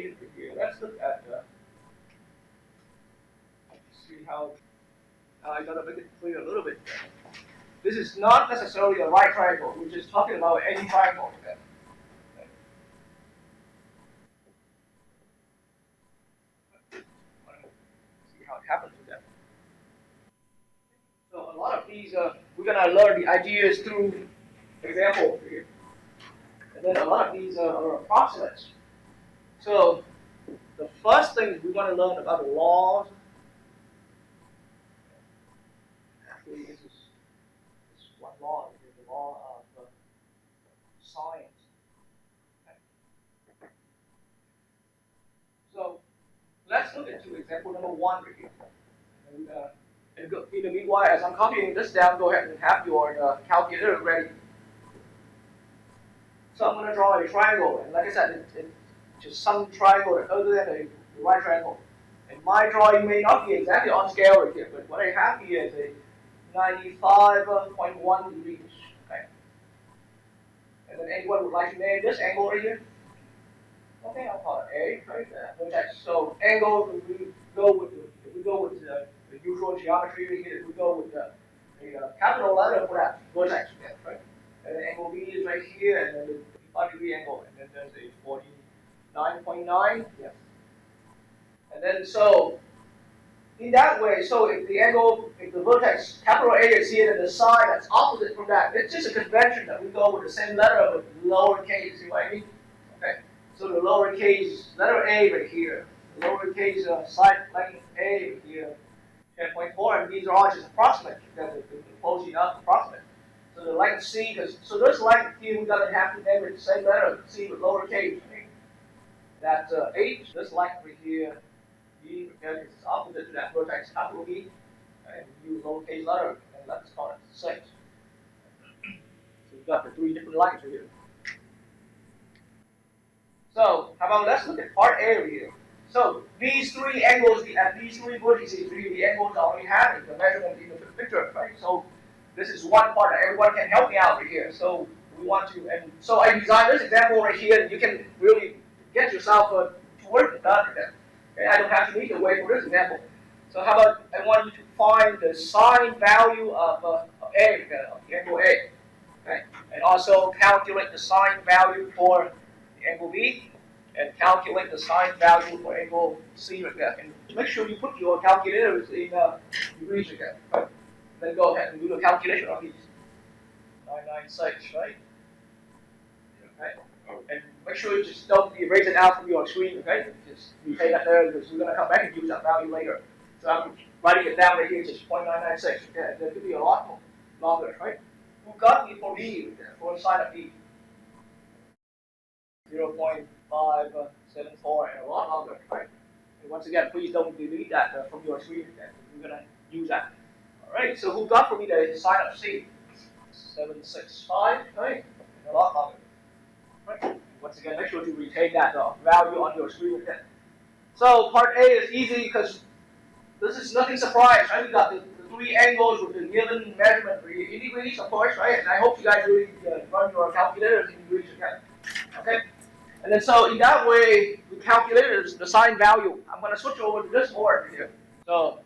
notation here. Let's look at see how I gotta make it clear a little bit. This is not necessarily a right triangle. We're just talking about any triangle. Okay? See how it happens with that. So a lot of these, we're gonna learn the ideas through example here, and then a lot of these are approximates. So the first thing we want to learn about the laws. Actually, this is one law. It is the law of science. Okay. So let's look into example number 1 right here. And in the meanwhile, as I'm copying this down, go ahead and have your calculator ready. So I'm going to draw a triangle, and like I said, it's just some triangle other than a right triangle. And my drawing may not be exactly on scale right here, but what I have here is a 95.1 degrees. Okay. And then anyone would like to name this angle right here? Okay, I'll call it A, right? Vertex. So angle, we go with the usual geometry right here. We go with the capital letter for that vertex, right? And the angle B is right here, and then the 5-degree angle, and then there's a 49.9. Yes. And then so in that way, so if the vertex capital A is here, then the side that's opposite from that, it's just a convention that we go with the same letter but lowercase. See what I mean? Okay. So the lowercase letter A right here, the lowercase side length A right here, 10.4, and these are all just approximate because they're close enough approximate. So the length C, so this length here, we're going to have to name it the same letter, C with lowercase. That's H, this length right here, B, because it's opposite to that vertex capital B, and use lowercase letter, and let's call it 6. So we've got the 3 different lengths right here. So how about let's look at part A right here. So these 3 angles at these 3 vertices, the angles are already having the measurement in the picture, right? So this is one part that everyone can help me out right here. So we want to, and so I designed this example right here, and you can really get yourself to work done with that. Okay, I don't have to need to wait for this example. So how about I want you to find the sine value of A, of the angle A, okay, and also calculate the sine value for the angle B, and calculate the sine value for angle C right there. And make sure you put your calculators in degrees again. Right? Then go ahead and do the calculation on these. 996, right? Okay. And make sure you just don't erase it out from your screen, okay? Just retain that there because we're going to come back and use that value later. So I'm writing it down right here, just 0.996. Okay, that could be a lot longer, right? Who got me for B, for sine of B? 0.574 and a lot longer, right? And once again, please don't delete that from your screen again. We're going to use that. All right, so who got for me the sine of C? 765, right? And a lot longer. Right. Once again, make sure to retain that value on your screen again. So part A is easy because this is nothing surprise, right? We got the 3 angles with the given measurement in degrees, of course, right? And I hope you guys really run your calculators in degrees again. Okay? And then so in that way, we calculated the sine value. I'm going to switch over to this board here. So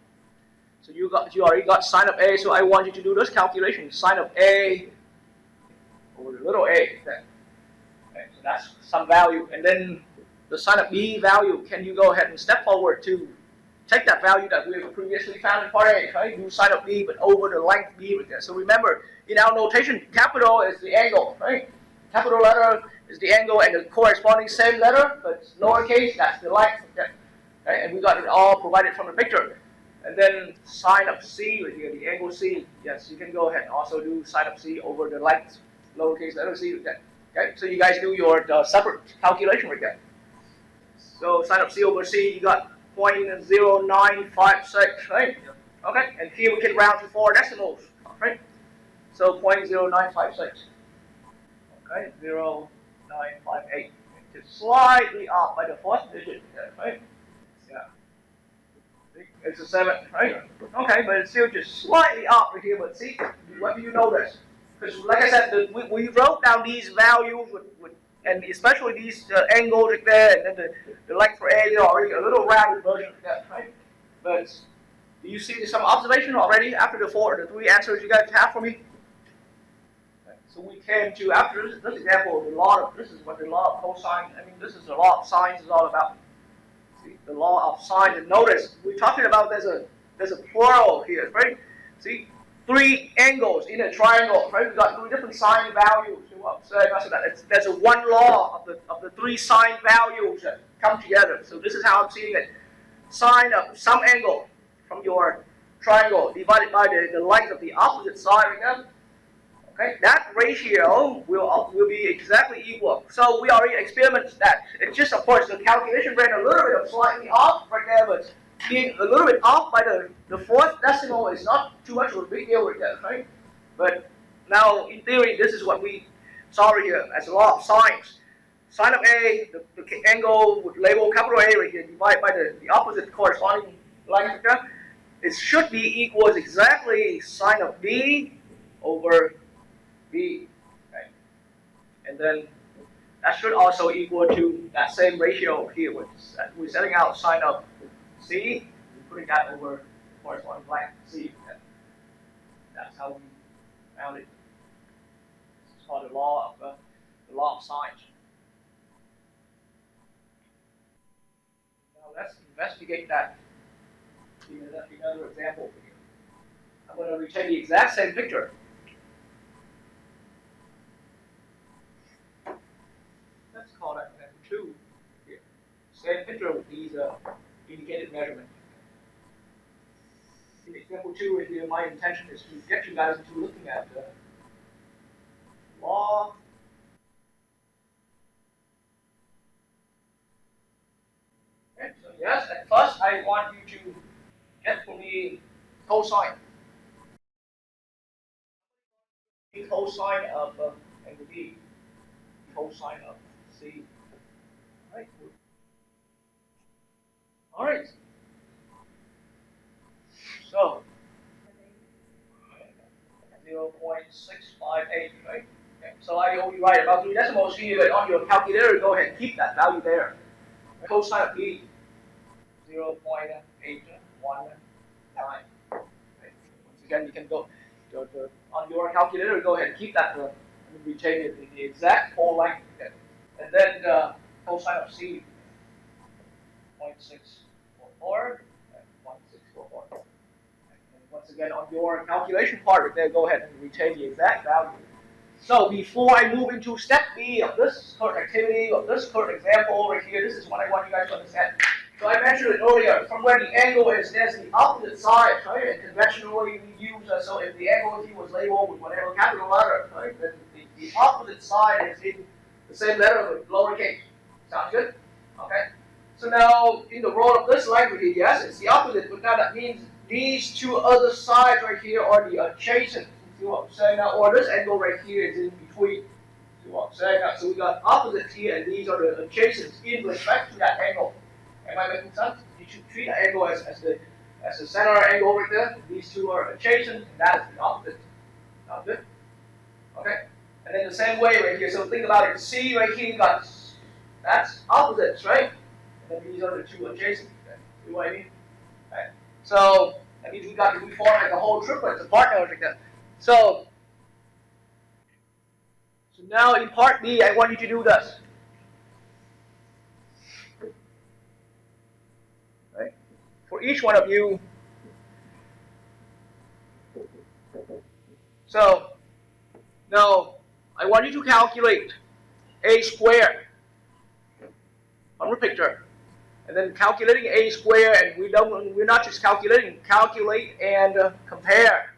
you already got sine of A, so I want you to do this calculation. Sine of A over the little a. Okay, so that's some value. And then the sine of B value, can you go ahead and step forward to take that value that we have previously found in part A, right? Do sine of B, but over the length B right there. So remember, in our notation, capital is the angle, right? Capital letter is the angle, and the corresponding same letter, but lowercase, that's the length. Okay? Okay? And we got it all provided from the picture. And then sine of C right here, the angle C. Yes, you can go ahead and also do sine of C over the length, lowercase letter C right there. Okay, so you guys do your separate calculation right there. So sine of C over C, you got 0.0956, right? Okay, and here we can round to 4 decimals, right? So 0.0956. Okay, 0.958. It's slightly off by the 4th digit, right? Yeah. It's a 7, right? Okay, but it's still just slightly off right here, but see, what do you notice? Because like I said, we wrote down these values with and especially these angles right there, and then the length for A, they're already a little rounded version of that, right? But do you see some observation already after the three answers you guys have for me? So we came to, after this example, this is what the law of cosine, this is the law of sines is all about. See, the law of sines, and notice, we're talking about there's a plural here, right? See, three angles in a triangle, right? We've got three different sine values. So there's a one law of the three sine values that come together. So this is how I'm seeing it. Sine of some angle from your triangle divided by the length of the opposite side right now. Okay, that ratio will be exactly equal. So we already experienced that. It's just, of course, the calculation ran a little bit slightly off right there, but being a little bit off by the fourth decimal is not too much of a big deal with that, right? But now, in theory, this is what we saw here as a law of sines. Sine of A, the angle with label capital A right here, divided by the opposite corresponding length. It should be equals exactly sine of B over B, okay? And then that should also equal to that same ratio here. We're setting out sine of C, we're putting that over corresponding length C. That's how we found it. It's called the law of sines. Now let's investigate that in another example. I'm going to retain the exact same picture. Let's call that example 2 here. Same picture with these indicated measurements. In example 2 here, my intention is to get you guys into looking at the law. Okay, so yes, at first I want you to get for me cosine. Cosine of angle B. Cosine of C. All right. So 0.658, right? Okay. So I only write about 3 decimals here, but on your calculator, go ahead and keep that value there. Cosine of B, 0.819. Okay. Once again, you can go on your calculator, go ahead and keep that. Retain the exact whole length. Okay. And then cosine of C, 0.644. 0.644. And once again, on your calculation part, there, go ahead and retain the exact value. So before I move into step B of this current activity, of this current example over here, this is what I want you guys to understand. So I mentioned it earlier, from where the angle is, there's the opposite side, right? And conventionally we use, so if the angle here was labeled with whatever capital letter, right, then the opposite side is in the same letter with lowercase. Sounds good? Okay. So now, in the world of this language, yes, it's the opposite, but now that means these two other sides right here are the adjacent. See what I'm saying now? Or this angle right here is in between. See what I'm saying now? So we got opposites here, and these are the adjacents in respect to that angle. Am I making sense? You should treat that angle as the center angle right there. These two are adjacent, and that is the opposite. Sounds good? Okay. And then the same way right here. So think about it. C right here, that's opposites, right? And then these are the two adjacent. Okay. See what I mean? Okay. So that means we form like a whole triplet, a partner like that. So now in part B, I want you to do this. Right? For each one of you. So now I want you to calculate a squared on the picture. And then calculating a squared, and we're not just calculating, calculate and compare.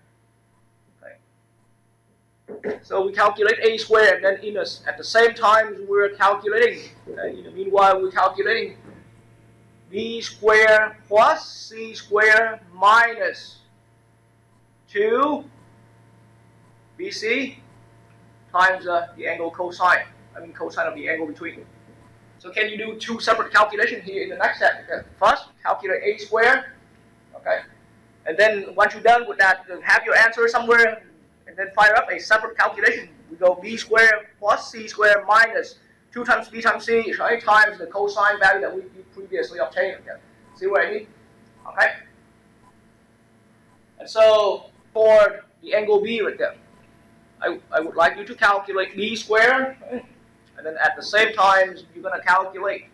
Okay. So we calculate a squared, and then at the same time we're calculating. Meanwhile, we're calculating b squared plus c squared minus 2 bc times the angle cosine. Cosine of the angle between. So can you do 2 separate calculations here in the next step? Okay. First, calculate a squared, okay? And then once you're done with that, have your answer somewhere, and then fire up a separate calculation. We go b squared plus c squared minus 2 times b times c, right, times the cosine value that we previously obtained. Okay. See what I mean? Okay. And so for the angle B right there, I would like you to calculate b squared, right? And then at the same time you're going to calculate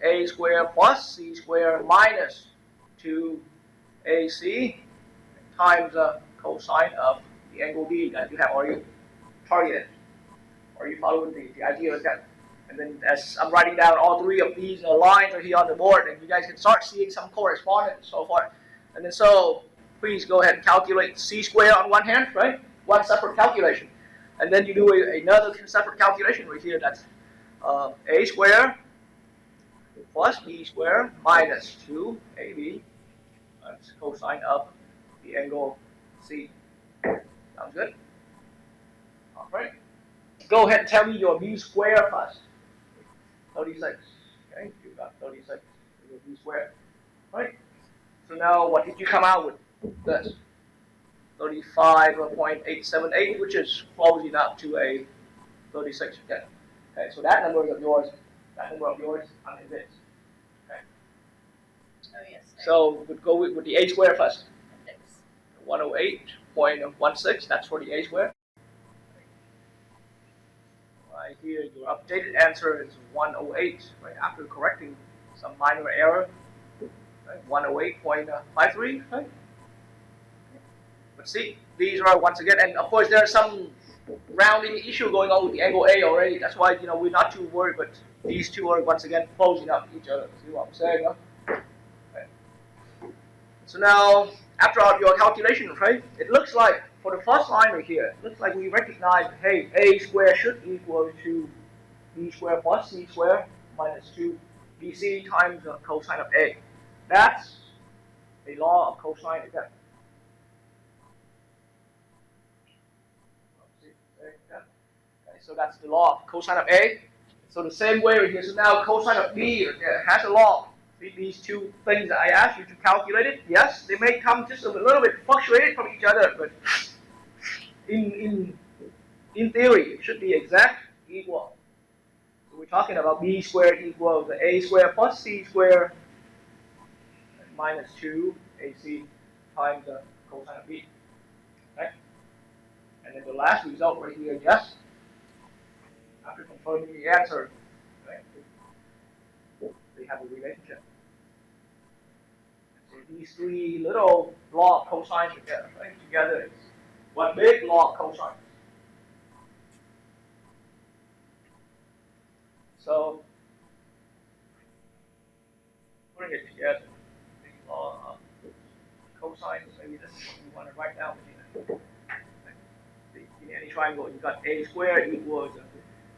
a squared plus c squared minus 2ac times the cosine of the angle B that you have already targeted. Or you follow the idea of that. And then as I'm writing down all 3 of these lines are here on the board, and you guys can start seeing some correspondence and so forth. And then so please go ahead and calculate c squared on one hand, right? One separate calculation. And then you do another separate calculation right here. That's a squared plus b squared minus 2ab. That's cosine of the angle C. Sounds good? All right. Go ahead and tell me your b squared first. 36. Okay, you got 36. Your b squared. Right. So now, what did you come out with? This 35.878, which is close enough to a 36. Okay. Okay. So that number of yours, I'm convinced. Okay. Oh yes. So we'll go with the a squared first. 108.16. That's for the a squared. Right here, your updated answer is 108. Right after correcting some minor error. Right, 108.53. Right. But see, these are once again, and of course there's some rounding issue going on with the angle A already. That's why we're not too worried. But these two are once again closing up each other. See what I'm saying? Huh? Okay. So now, after your calculation, right, it looks like for the first line right here, it looks like we recognize, hey, a squared should equal to b squared plus c squared minus 2bc times the cosine of a. That's a law of cosine again. Okay, so that's the law of cosine of a. So the same way right here. So now cosine of b has a law. These two things that I asked you to calculate it, yes, they may come just a little bit fluctuated from each other, but in theory, it should be exact equal. So we're talking about b squared equals a squared plus c squared minus 2ac times the cosine of b. Right? And then the last result right here, yes, after confirming the answer, right, they have a relationship. So these 3 little law of cosines together, right? Together is one big law of cosines. So putting it together, the law of cosines, maybe this is what we want to write down here. In any triangle, you got a squared equals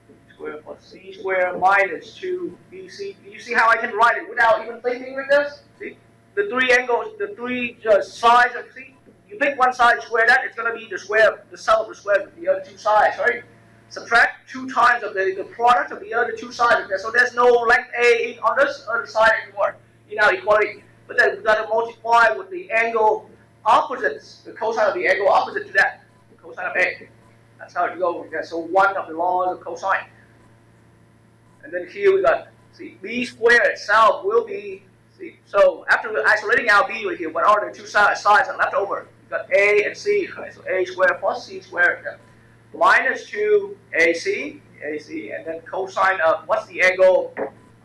b squared plus c squared minus 2bc. You see how I can write it without even thinking with this? See? The 3 angles, the 3 sides of, see? You pick one side, square that, it's going to be the square, the sum of the squares of the other 2 sides, right? Subtract 2 times of the product of the other 2 sides. So there's no length A on this other side anymore in our equality. But then we've got to multiply with the angle opposites, the cosine of the angle opposite to that, the cosine of A. That's how it goes. Okay, so one of the laws of cosine. And then here we got, see, b squared itself will be, see, so after isolating out b right here, what are the 2 sides that left over? We've got a and c, right? So a squared plus c squared, yeah, minus 2ac, and then cosine of, what's the angle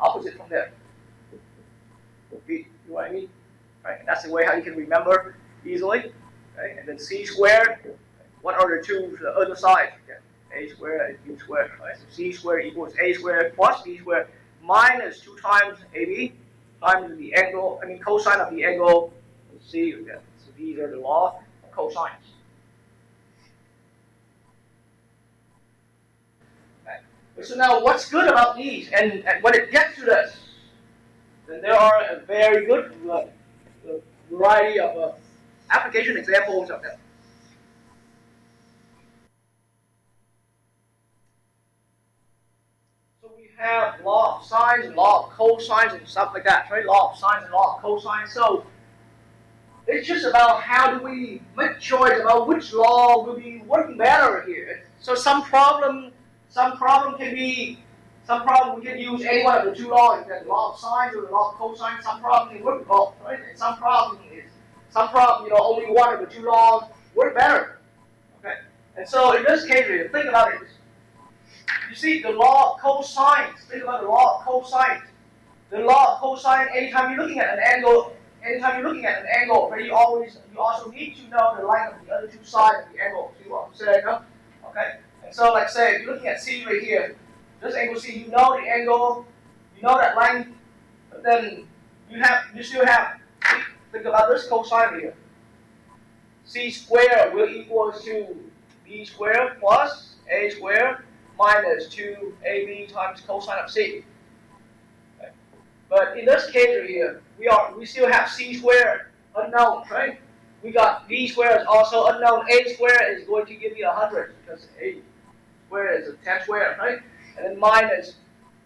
opposite from there? B, you know what I mean? Right, and that's the way how you can remember easily. Right? And then c squared, what are the 2 the other sides? Okay. A squared and b squared. Right? So c squared equals a squared plus b squared minus 2 times ab times the angle, cosine of the angle c. Okay. So these are the law of cosines. Okay. So now what's good about these? And when it gets to this, then there are a very good variety of application examples of them. Have law of sines and law of cosines and stuff like that, right? Law of sines and law of cosines. So it's just about how do we make choice about which law will be working better here. So some problem can be Some problems we can use any one of the two laws, the law of sines or the law of cosine. Some problems can work both, right? And some problems, only one of the two laws work better. Okay. And so in this case, think about it. You see the law of cosines. Think about the law of cosines. The law of cosine. Anytime you're looking at an angle, you also need to know the length of the other two sides of the angle. See what I'm saying? No? Okay. And so, like say, if you're looking at C right here, this angle C, you know the angle, you know that length, but then you still have. Think about this cosine right here. C squared will equal to B squared plus A squared minus 2AB times cosine of C. Okay. But in this case right here, we still have C squared unknown, right? We got B squared is also unknown. A squared is going to give me 100 because A squared is a 10 squared, right? And then minus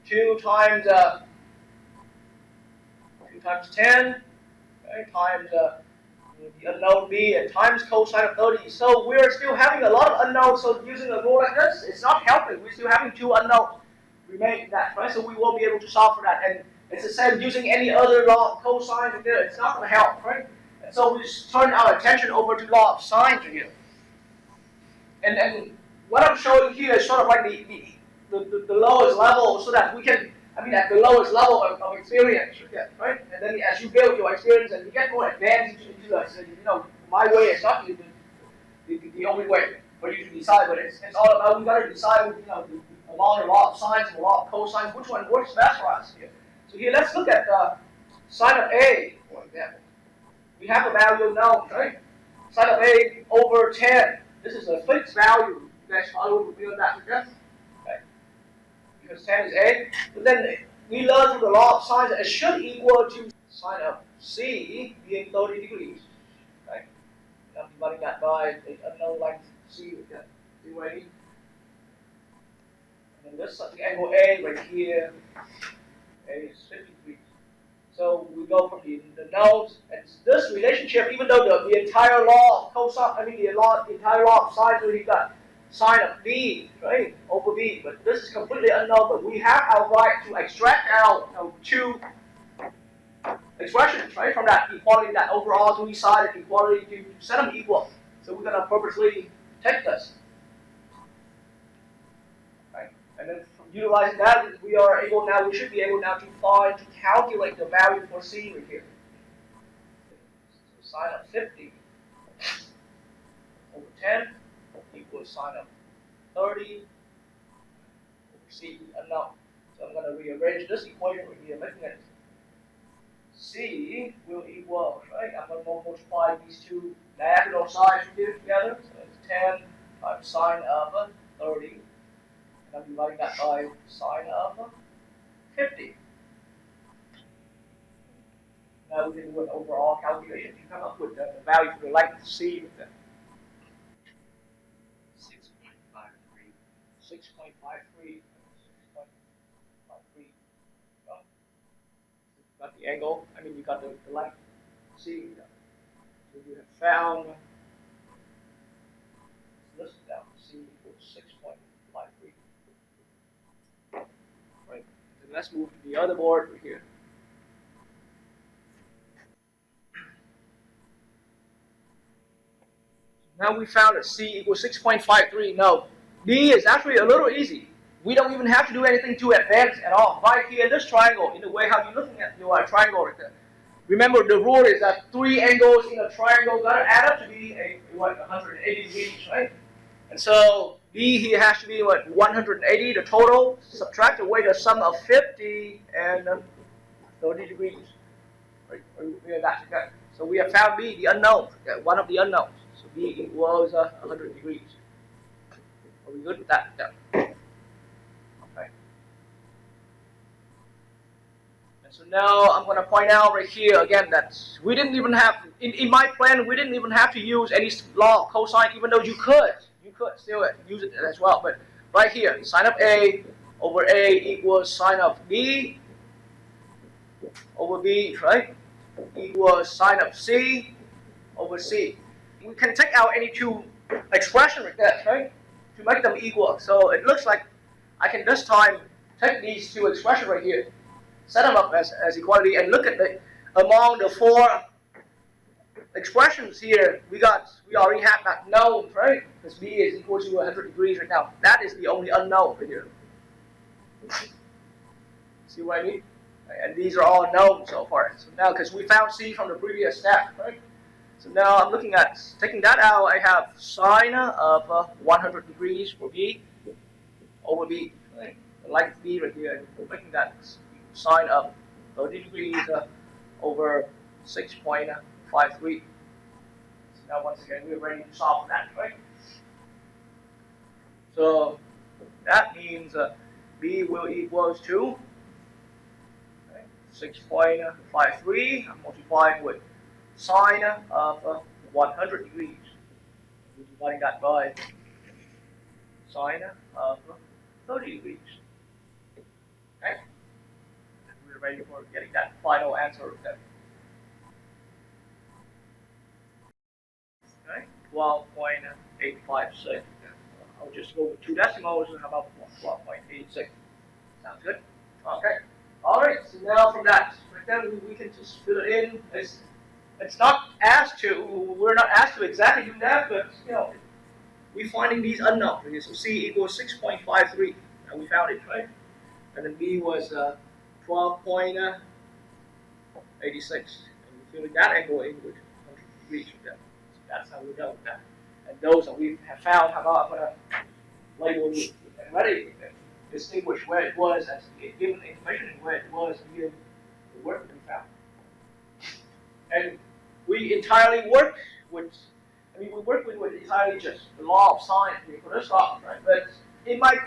2 times 10, okay, times the unknown B and times cosine of 30. So we're still having a lot of unknowns. So using a rule like this, it's not helping. We're still having two unknowns remaining that, right? So we won't be able to solve for that. And it's the same using any other law of cosine here. It's not going to help, right? And so we just turn our attention over to law of sines here. And what I'm showing here is sort of like the lowest level, so that we can, at the lowest level of experience, right? And then as you build your experience and you get more advanced into this, my way is not the only way for you to decide, but it's all about, we got to decide, along the law of sines and the law of cosines, which one works best for us here. So here, let's look at sine of A, for example. We have a value known, right? Sine of A over 10. This is a fixed value. You guys follow with me on that, okay? Because 10 is A. But then we learn from the law of sines that it should equal to sine of C being 30 degrees. Okay? I'm dividing that by the unknown length C with that 280. And then this angle A right here, A is 50 degrees. So we go from the knowns, and this relationship, even though the entire law of cosine, the entire law of sines, we got sine of B, right, over B, but this is completely unknown, but we have our right to extract out two expressions, right, from that equality, that overall two-sided equality, to set them equal. So we're going to purposely take this. Right? And then from utilizing that, we should be able now to calculate the value for C right here. So sine of 50 over 10 equals sine of 30 over C unknown. So I'm going to rearrange this equation right here, making it C will equal, right? I'm going to multiply these two diagonal sides here together. So it's 10 times sine of 30. And I'm dividing that by sine of 50. Now we can do an overall calculation to come up with the value for the length of C with them. 6.53. 6.53. Got the angle. You got the length. C. So you have found this down. C equals 6.53. Right. So let's move to the other board over here. Now we found that C equals 6.53. No, D is actually a little easy. We don't even have to do anything too advanced at all. Right here in this triangle, in the way how you're looking at your triangle right there. Remember, the rule is that three angles in a triangle got to add up to be 180 degrees, right? And so B here has to be 180, the total. Subtract away the sum of 50 and 30 degrees. Right? That's okay. So we have found B, the unknown, one of the unknowns. So B equals 100 degrees. Are we good with that? Yeah. Okay. And so now I'm going to point out right here again that we didn't even have, in my plan, we didn't even have to use any law of cosine, even though you could still use it as well. But right here, sine of A over A equals sine of B over B, right? Equals sine of C over C. We can take out any two expressions like that, right? To make them equal. So it looks like I can this time take these two expressions right here, set them up as equality, and look at among the four expressions here, we already have that known, right? Because b is equal to 100 degrees right now. That is the only unknown right here. See what I mean? And these are all known so far. So now, because we found c from the previous step, right? So now I'm looking at taking that out. I have sine of 100 degrees for b over b. Right? Like b right here, making that sine of 30 degrees over 6.53. So now once again we're ready to solve that, right? So that means b will equals to 6.53 multiplied with sine of 100 degrees. We're dividing that by sine of 30 degrees. Okay? And we're ready for getting that final answer of that. Okay? 12.856. I'll just go with 2 decimals. How about 12.86? Sounds good? Okay. Alright, so now from that, right then we can just fill it in. It's not asked to, we're not asked to exactly do that, but you know, we're finding these unknowns. So c equals 6.53, and we found it, right? And then b was 12.86, and we're filling that angle in with 100 degrees. So that's how we're done with that. And those that we have found, I'm going to label and ready. Distinguish where it was as given the information and where it was given the work that we found. And we entirely work with, we work with entirely just the law of sine for this problem, right? But it might,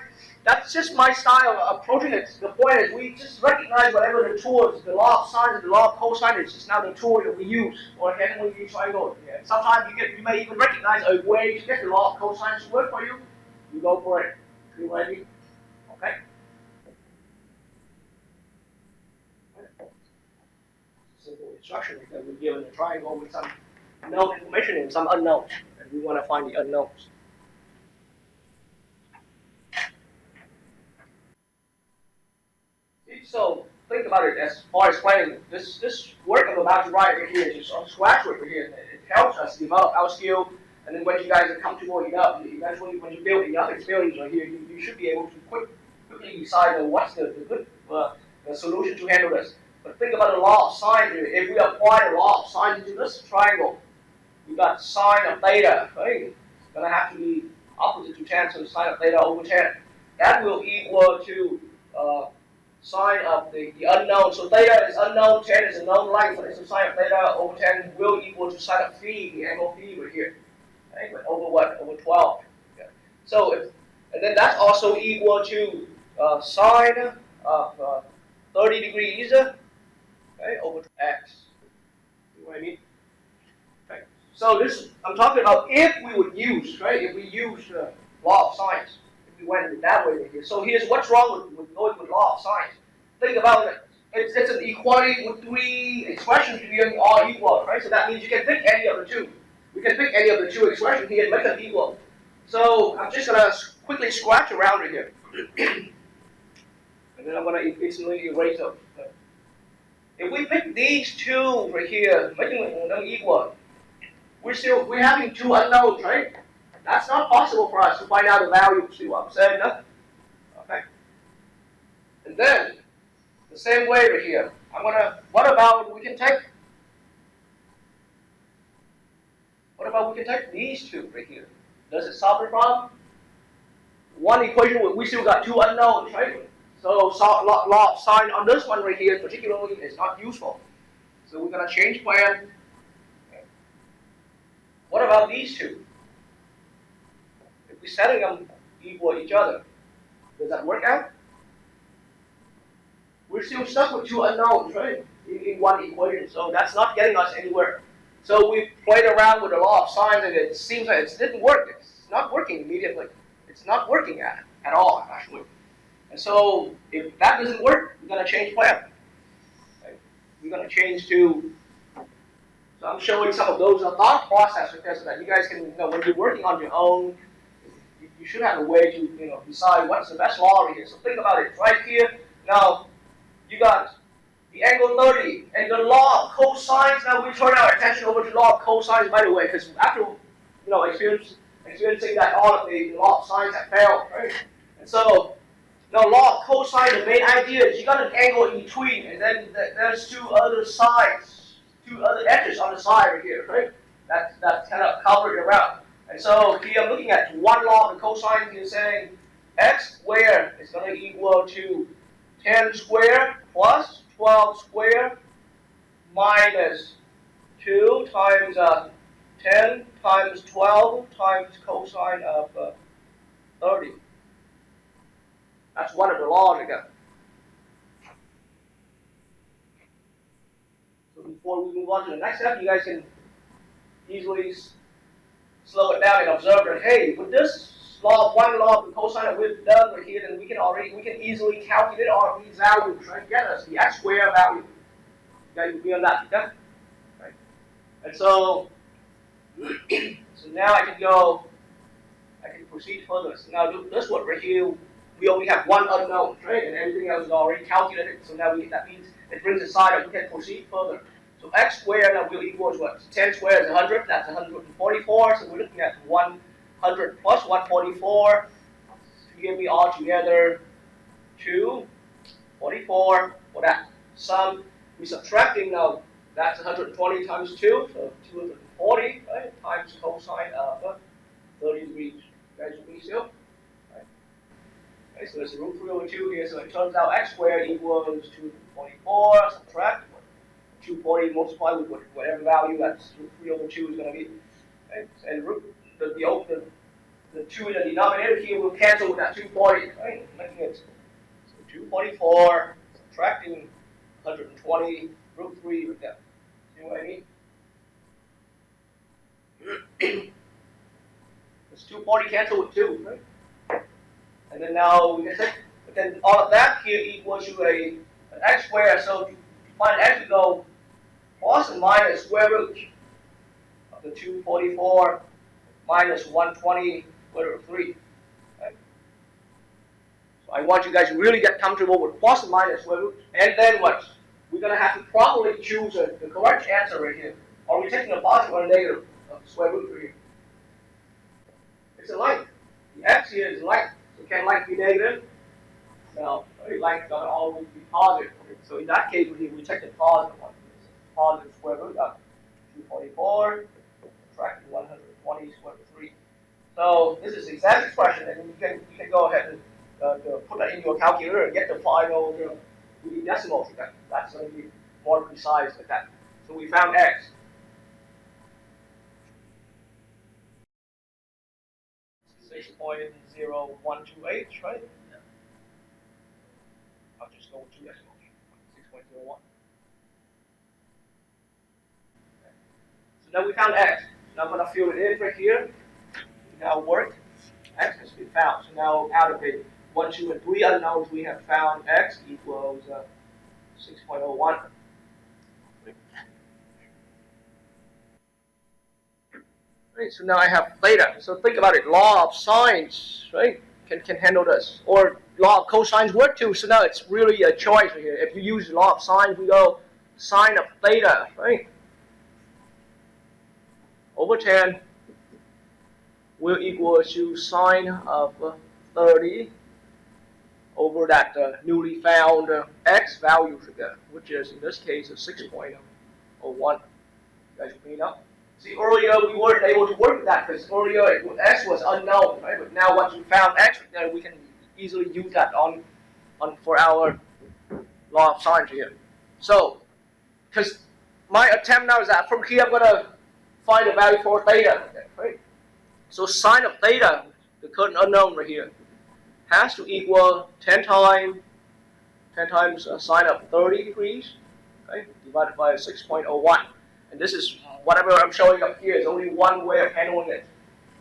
that's just my style of approaching it. The point is we just recognize whatever the tool is, the law of sine and the law of cosine is just now the tool that we use, or again we use triangle. Yeah. Sometimes you may even recognize a way to get the law of cosine to work for you. You go for it. See what I mean? Okay. Simple instruction that we're given a triangle with some known information and some unknowns, and we want to find the unknowns. So think about it as far as explaining this work I'm about to write right here is just on scratch work right here. It helps us develop our skill, and then when you guys are comfortable enough, eventually when you build enough experience right here, you should be able to quickly decide what's the good the solution to handle this. But think about the law of sine here. If we apply the law of sine to this triangle, we got sine of theta, right? It's gonna have to be opposite to tan, so sine of theta over tan. That will equal to sine of the unknown. So theta is unknown, tan is a known length, so sine of theta over tan will equal to sine of phi, the angle phi right here. Okay? But over what? Over 12. Yeah. So and then that's also equal to sine of 30 degrees, okay, over x. See what I mean? Okay. So this, I'm talking about if we would use, right, if we use law of sine, if we went that way right here. So here's what's wrong with going with law of sine. Think about it. It's an equality with 3 expressions being all equal, right? So that means you can pick any of the 2. We can pick any of the 2 expressions here and make them equal. So I'm just going to quickly scratch around right here. And then I'm going to instantly erase them. If we pick these 2 right here, making them equal, we're having 2 unknowns, right? That's not possible for us to find out the value. See what I'm saying? No? Okay. And then the same way right here. What about we can take these 2 right here? Does it solve the problem? One equation, we still got 2 unknowns, right? So law of sine on this one right here particularly is not useful. So we're going to change plan. Okay. What about these 2? If we're setting them equal each other, does that work out? We're still stuck with 2 unknowns, right? In one equation, so that's not getting us anywhere. So we played around with the law of sine, and it seems like it didn't work. It's not working immediately. It's not working at all, actually. And so if that doesn't work, we're going to change plan. Okay? We're going to change to. So I'm showing some of those thought process so that you guys can, when you're working on your own, you should have a way to decide what's the best law over here. So think about it. Right here, now you got the angle 30 and the law of cosines. Now we turn our attention over to law of cosines, by the way, because after experiencing that all of the law of sines have failed, right? And so now law of cosine, the main idea is you got an angle in between, and then there's two other sides, two other edges on the side right here, right? That's kind of covered around. And so here I'm looking at one law of the cosine. Here saying x squared is going to equal to 10 squared plus 12 squared minus 2 times 10 times 12 times cosine of 30. That's one of the laws again. So before we move on to the next step, you guys can easily slow it down and observe that, hey, with this law, one law of the cosine that we've done right here, then we can easily calculate all of these values, right? Get us the x squared value. You guys agree on that, okay? Right. And so now I can proceed further. So now this one right here, we only have one unknown, right? And everything else is already calculated. So now that means it brings a sign that we can proceed further. So x squared now will equals what? 10 squared is 100. That's 144. So we're looking at 100 plus 144 to give me all together 244 for that sum. We're subtracting now. That's 120 times 2, so 240, right? Times cosine of 30 degrees. You guys with me still? Right. Okay, so there's a root 3 over 2 here. So it turns out x squared equals 244. Subtract 240 multiplied with whatever value that's root 3 over 2 is going to be. Okay? And the 2 in the denominator here will cancel with that 240, right? Making it so 244 subtracting 120 root 3 with that. See what I mean? It's 240 cancel with 2, right? And then now we can say, but then all of that here equals to an x squared. So to find x, we go plus and minus square root of the 244 minus 120 square root of 3. Right? So I want you guys to really get comfortable with plus and minus square root. And then what? We're going to have to properly choose the correct answer right here. Are we taking a positive or a negative of the square root right here? It's a like. The x here is like. So can like be negative? No, like going to always be positive. So in that case, we take the positive one. Positive square root of 244, subtracting 120 square root of 3. So this is the exact expression, and you can go ahead and put that in your calculator and get the final decimals. That's going to be more precise with that. So we found x. .0128, right? Yeah. I'll just go with 2 decimals. 6.01. So now we found x. Now I'm going to fill it in right here. Now work. X has been found. So now out of the 1, 2, and 3 unknowns, we have found x equals 6.01. Right, so now I have theta. So think about it. Law of sines, right, can handle this. Or law of cosines work too. So now it's really a choice right here. If you use law of sines, we go sine of theta, right? Over 10 will equal to sine of 30 over that newly found x value figure, which is in this case a 6.01. You guys clean up. See, earlier we weren't able to work with that because earlier x was unknown, right? But now once we found x, we can easily use that on for our law of sines here. So, because my attempt now is that from here I'm going to find a value for theta, right? So sine of theta, the current unknown right here, has to equal 10 times sine of 30 degrees, right? Divided by 6.01. And this is whatever I'm showing up here is only one way of handling it.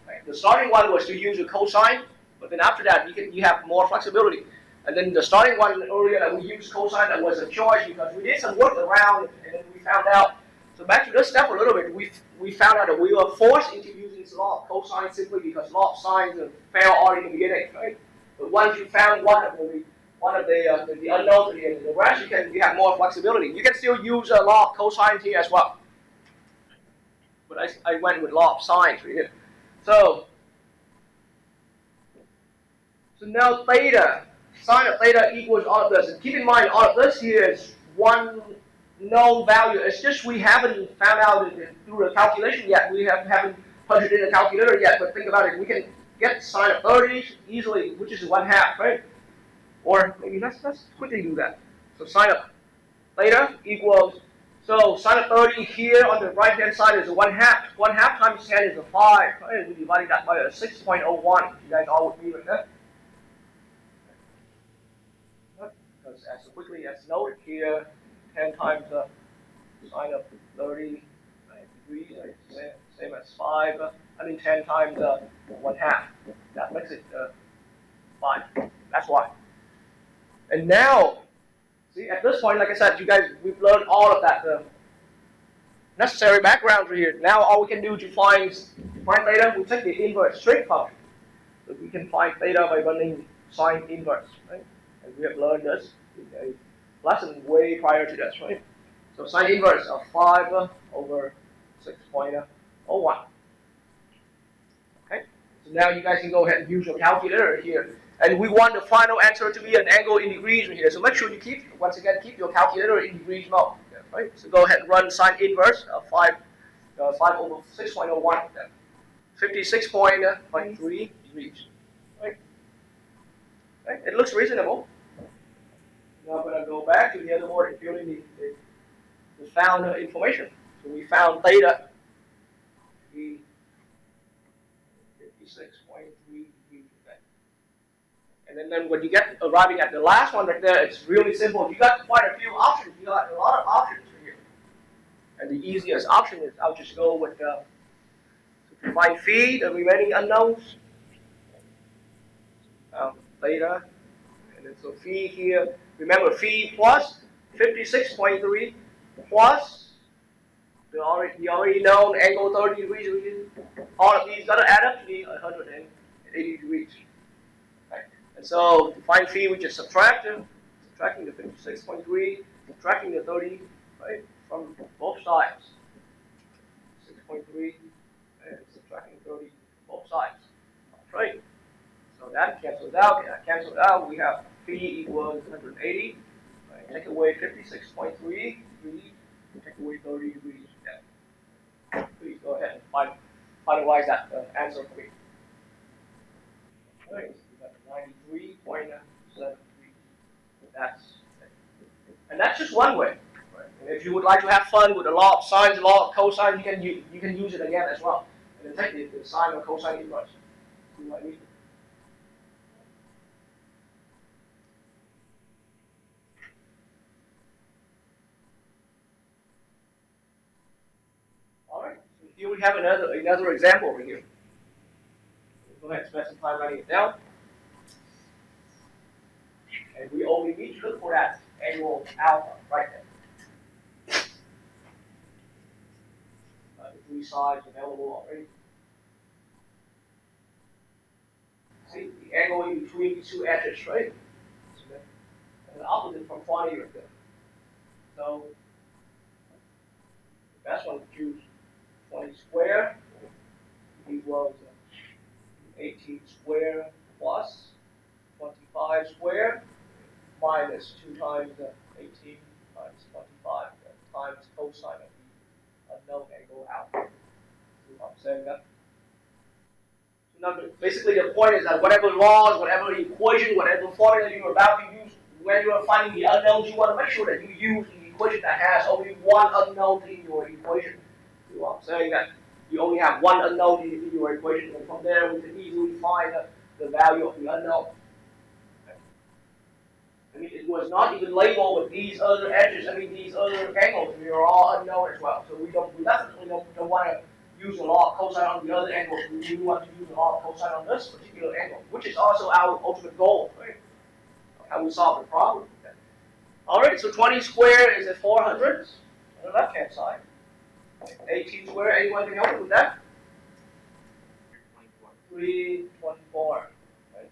Right? The starting one was to use a cosine, but then after that you have more flexibility. And then the starting one earlier that we used cosine, that was a choice because we did some work around and then we found out So back to this step a little bit, we found out that we were forced into using this law of cosine simply because law of sines fail already in the beginning, right? But once you found one of the unknowns here, the rest you have more flexibility. You can still use a law of cosines here as well. But I went with law of sines right here. So now theta, sine of theta equals all of this. And keep in mind, all of this here is one known value. It's just we haven't found out through the calculation yet. We haven't punched it in the calculator yet. But think about it. We can get sine of 30 easily, which is 1/2, right? Or maybe let's quickly do that. So sine of theta equals, so sine of 30 here on the right hand side is 1/2. 1/2 times 10 is 5. Right? We're dividing that by 6.01. You guys all with me right there? Because as quickly as noted here, 10 times sine of 30 degrees, same as 5. 10 times 1/2. That makes it 5. That's why. And now, see, at this point, like I said, you guys, we've learned all of that necessary background right here. Now all we can do to find theta, we take the inverse trig function. So we can find theta by running sine inverse, right? And we have learned this in a lesson way prior to this, right? So sine inverse of 5 over 6.01. Okay? So now you guys can go ahead and use your calculator here. And we want the final answer to be an angle in degrees right here. So make sure you keep your calculator in degrees mode. Right? So go ahead and run sine inverse of 5 over 6.01. 56.3 degrees. Right? Right? It looks reasonable. Now I'm going to go back to the other board and fill in the found information. So we found theta to be 56.3 degrees. And then when you get arriving at the last one right there, it's really simple. You got quite a few options. You got a lot of options here. And the easiest option is I'll just go with to find phi, the remaining unknowns. Theta. And then so phi here. Remember phi plus 56.3 plus the already known angle 30 degrees. All of these got to add up to be 180 degrees. And so to find phi, we just subtracting the 56.3, subtracting the 30, right, from both sides. 6.3 and subtracting 30 from both sides. Right? So that cancels out. We have phi equals 180. Right? Take away 56.3 degrees, take away 30 degrees. Yeah. Please go ahead and finalize that answer for me. Right. 93.73. That's just one way. Right? And if you would like to have fun with the law of sines, the law of cosine, you can use it again as well. And then take the sine or cosine inverse. See what I mean? All right. So here we have another example over here. Go ahead and spend some time writing it down. And we only need to look for that angle alpha right there. The 3 sides available already. See, the angle in between these two edges, right? And the opposite from 20 right there. So, the best one to choose 20 squared equals 18 squared plus 25 squared minus 2 times 18 times 25 times cosine of the unknown angle alpha. See what I'm saying that? So now basically the point is that whatever laws, whatever equation, whatever formula you're about to use, when you're finding the unknowns, you want to make sure that you use the equation that has only one unknown in your equation. See what I'm saying that? You only have one unknown in your equation, and from there we can easily find the value of the unknown. I mean, it was not even labeled with these other edges. I mean, these other angles. We are all unknown as well. So we definitely don't want to use the law of cosine on the other angles. We want to use the law of cosine on this particular angle, which is also our ultimate goal, right? How we solve the problem. All right. So 20 squared is at 400 on the left-hand side. 18 squared, anyone can help me with that? 324. Right?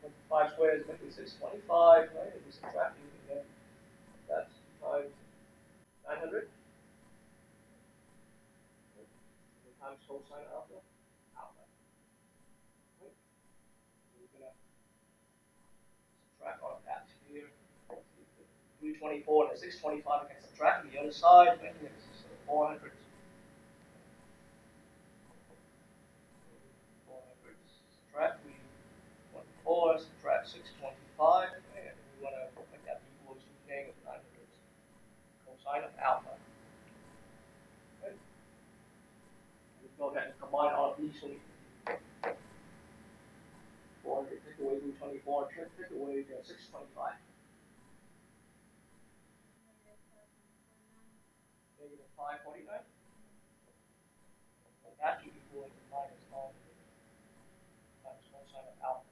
25 squared is 625, right? If you subtract, you can get that times 900. Times cosine alpha. Right? So we're going to subtract all of that here. 324 and a 625 I can subtract on the other side. Right? So 400. 400 subtract 314, subtract 625, and we want to make that equal to negative 900 cosine of alpha. Okay. We go ahead and combine all of these. So we 400 take away 324, take away 625. Negative 549. So that should equal to minus 900 times cosine of alpha.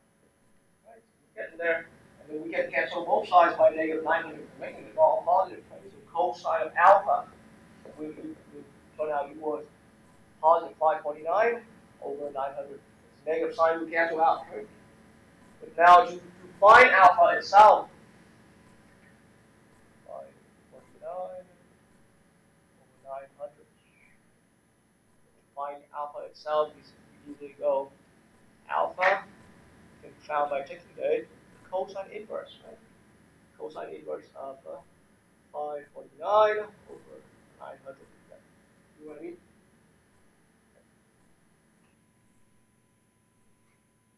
Right, so we're getting there. And then we can cancel both sides by negative 900, making it all positive. Right? So cosine of alpha we turn out equals positive 549 over 900. It's negative sign we cancel out. Right? But now to find alpha itself, 549 over 900. To find alpha itself, we usually go alpha can be found by taking the cosine inverse. Right? Cosine inverse of 549 over 900. You know what I mean?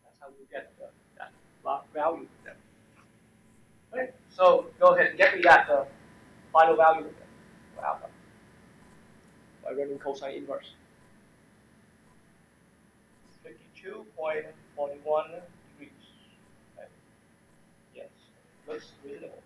That's how we get that value. Right? So go ahead and get me that final value for alpha by running cosine inverse. 52.41 degrees. Okay. Yes, looks reasonable.